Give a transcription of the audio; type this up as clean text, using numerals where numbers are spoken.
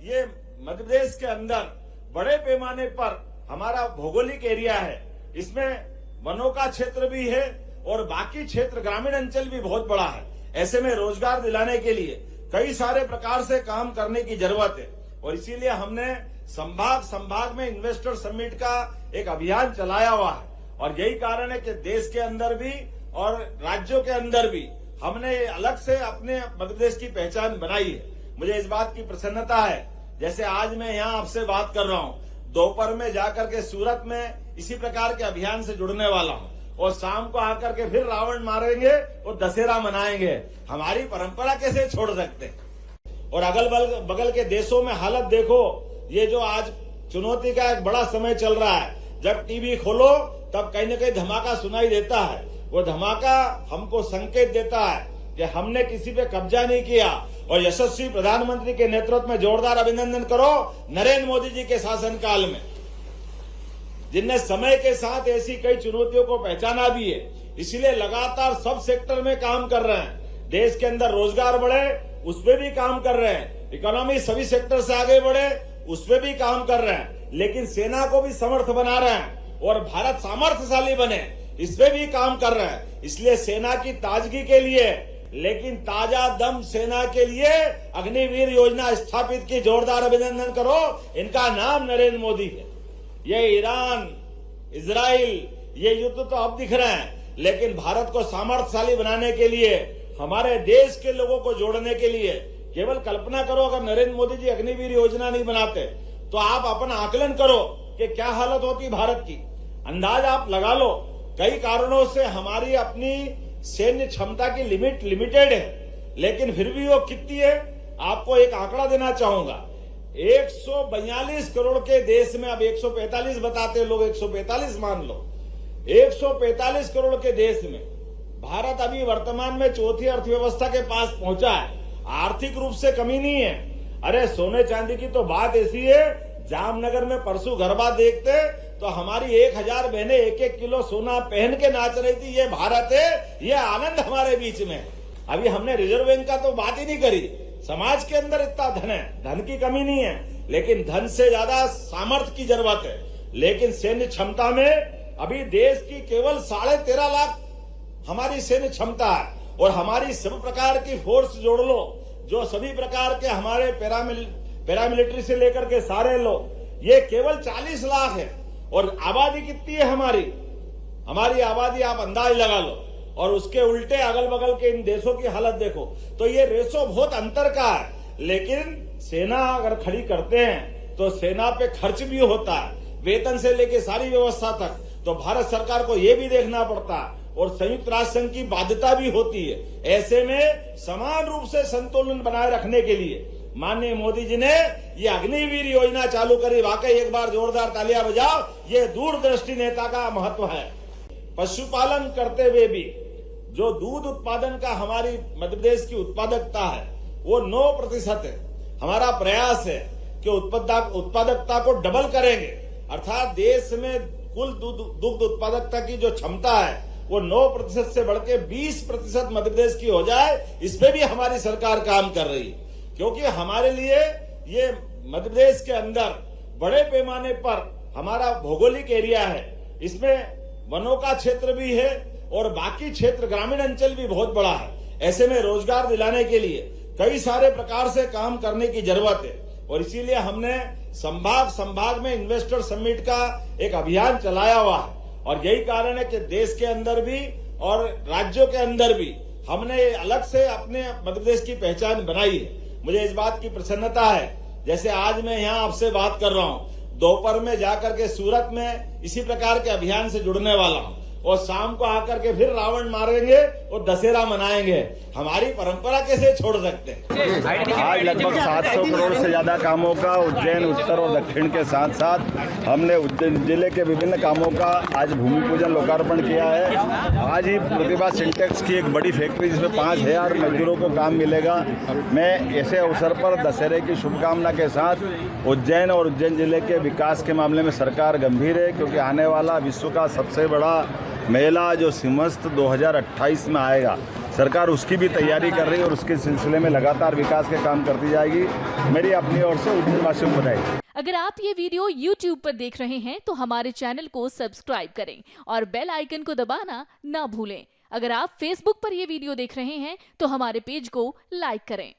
ये मध्य प्रदेश के अंदर बड़े पैमाने पर हमारा भौगोलिक एरिया है, इसमें वनों का क्षेत्र भी है और बाकी क्षेत्र ग्रामीण अंचल भी बहुत बड़ा है। ऐसे में रोजगार दिलाने के लिए कई सारे प्रकार से काम करने की जरूरत है और इसीलिए हमने संभाग में इन्वेस्टर समिट का एक अभियान चलाया हुआ है और यही कारण है कि देश के अंदर भी और राज्यों के अंदर भी हमने अलग से अपने मध्य प्रदेश की पहचान बनाई है। मुझे इस बात की प्रसन्नता है, जैसे आज मैं यहाँ आपसे बात कर रहा हूँ, दोपहर में जाकर के सूरत में इसी प्रकार के अभियान से जुड़ने वाला हूँ और शाम को आकर के फिर रावण मारेंगे और दशहरा मनाएंगे। हमारी परंपरा कैसे छोड़ सकते हैं? और अगल बगल के देशों में हालत देखो, ये जो आज चुनौती का एक बड़ा समय चल रहा है, जब टीवी खोलो तब कहीं न कहीं धमाका सुनाई देता है। वो धमाका हमको संकेत देता है कि हमने किसी पे कब्जा नहीं किया और यशस्वी प्रधानमंत्री के नेतृत्व में जोरदार अभिनंदन करो नरेंद्र मोदी जी के शासनकाल में, जिनने समय के साथ ऐसी कई चुनौतियों को पहचाना भी है। इसीलिए लगातार सब सेक्टर में काम कर रहे हैं। देश के अंदर रोजगार बढ़े उस पर भी काम कर रहे हैं, इकोनॉमी सभी सेक्टर से आगे बढ़े उस पर भी काम कर रहे हैं, लेकिन सेना को भी समर्थ बना रहे हैं और भारत सामर्थ्यशाली बने इस पे भी काम कर रहे हैं। इसलिए सेना की ताजगी के लिए, लेकिन ताजा दम सेना के लिए अग्निवीर योजना स्थापित की, जोरदार अभिनंदन करो। इनका नाम नरेंद्र मोदी है। ये ईरान, इजराइल ये युद्ध तो अब दिख रहे हैं, लेकिन भारत को सामर्थ्यशाली बनाने के लिए, हमारे देश के लोगों को जोड़ने के लिए, केवल कल्पना करो अगर नरेंद्र मोदी जी अग्निवीर योजना नहीं बनाते तो आप अपना आकलन करो कि क्या हालत होती भारत की। अंदाज आप लगा लो। कई कारणों से हमारी अपनी सैन्य क्षमता की लिमिटेड है, लेकिन फिर भी वो कितनी है आपको एक आंकड़ा देना चाहूंगा। 142 करोड़ के देश में, अब 145 बताते लोग, 145 मान लो, 145 करोड़ के देश में भारत अभी वर्तमान में चौथी अर्थव्यवस्था के पास पहुंचा है। आर्थिक रूप से कमी नहीं है। अरे सोने चांदी की तो बात ऐसी है, जामनगर में परसों गरबा देखते तो हमारी 1000 बहनें 1-1 किलो सोना पहन के नाच रही थी। ये भारत है, ये आनंद हमारे बीच में। अभी हमने रिजर्व बैंक का तो बात ही नहीं करी। समाज के अंदर इतना धन है, धन की कमी नहीं है, लेकिन धन से ज्यादा सामर्थ्य की जरूरत है। लेकिन सैन्य क्षमता में अभी देश की केवल 13.5 लाख हमारी सैन्य क्षमता है और हमारी सब प्रकार की फोर्स जोड़ लो, जो सभी प्रकार के हमारे पैरामिलिट्री से लेकर के सारे लोग, ये केवल 40 लाख है। और आबादी कितनी है हमारी आबादी आप अंदाज लगा लो। और उसके उल्टे अगल बगल के इन देशों की हालत देखो, तो ये रेशो बहुत अंतर का है। लेकिन सेना अगर खड़ी करते हैं तो सेना पे खर्च भी होता है, वेतन से लेके सारी व्यवस्था तक, तो भारत सरकार को ये भी देखना पड़ता है और संयुक्त राष्ट्र संघ की बाध्यता भी होती है। ऐसे में समान रूप से संतुलन बनाए रखने के लिए माननीय मोदी जी ने ये अग्निवीर योजना चालू करी। वाकई एक बार जोरदार तालियां बजाओ, ये दूरदृष्टि नेता का महत्व है। पशुपालन करते हुए भी जो दूध उत्पादन का हमारी मध्य प्रदेश की उत्पादकता है वो 9% है। हमारा प्रयास है कि उत्पादकता को डबल करेंगे, अर्थात देश में कुल दुग्ध उत्पादकता की जो क्षमता है वो 9% से बढ़ के 20% मध्य प्रदेश की हो जाए। इस पे भी हमारी सरकार काम कर रही है, क्योंकि हमारे लिए ये मध्य प्रदेश के अंदर बड़े पैमाने पर हमारा भौगोलिक एरिया है, इसमें वनों का क्षेत्र भी है और बाकी क्षेत्र ग्रामीण अंचल भी बहुत बड़ा है। ऐसे में रोजगार दिलाने के लिए कई सारे प्रकार से काम करने की जरूरत है और इसीलिए हमने संभाग में इन्वेस्टर समिट का एक अभियान चलाया हुआ है और यही कारण है कि देश के अंदर भी और राज्यों के अंदर भी हमने अलग से अपने मध्य प्रदेश की पहचान बनाई है। मुझे इस बात की प्रसन्नता है, जैसे आज मैं यहाँ आपसे बात कर रहा हूँ, दोपहर में जाकर के सूरत में इसी प्रकार के अभियान से जुड़ने वाला हूँ और शाम को आकर के फिर रावण मारेंगे और दशहरा मनाएंगे। हमारी परंपरा कैसे छोड़ सकते हैं? आज लगभग 700 करोड़ से ज्यादा कामों का उज्जैन उत्तर और दक्षिण के साथ साथ हमने उज्जैन जिले के विभिन्न कामों का आज भूमि पूजन लोकार्पण किया है। आज ही प्रतिभा सिंटेक्स की एक बड़ी फैक्ट्री जिसमें 5000 मजदूरों को काम मिलेगा। मैं ऐसे अवसर पर दशहरे की शुभकामना के साथ उज्जैन और उज्जैन जिले के विकास के मामले में सरकार गंभीर है, क्योंकि आने वाला विश्व का सबसे बड़ा मेला जो सिमस्त 2028 में आएगा, सरकार उसकी भी तैयारी कर रही है और उसके सिलसिले में लगातार विकास के काम करती जाएगी। मेरी अपनी ओर से उज्जैन वासियों को बधाई। अगर आप ये वीडियो YouTube पर देख रहे हैं तो हमारे चैनल को सब्सक्राइब करें और बेल आइकन को दबाना ना भूलें। अगर आप Facebook पर ये वीडियो देख रहे हैं तो हमारे पेज को लाइक करें।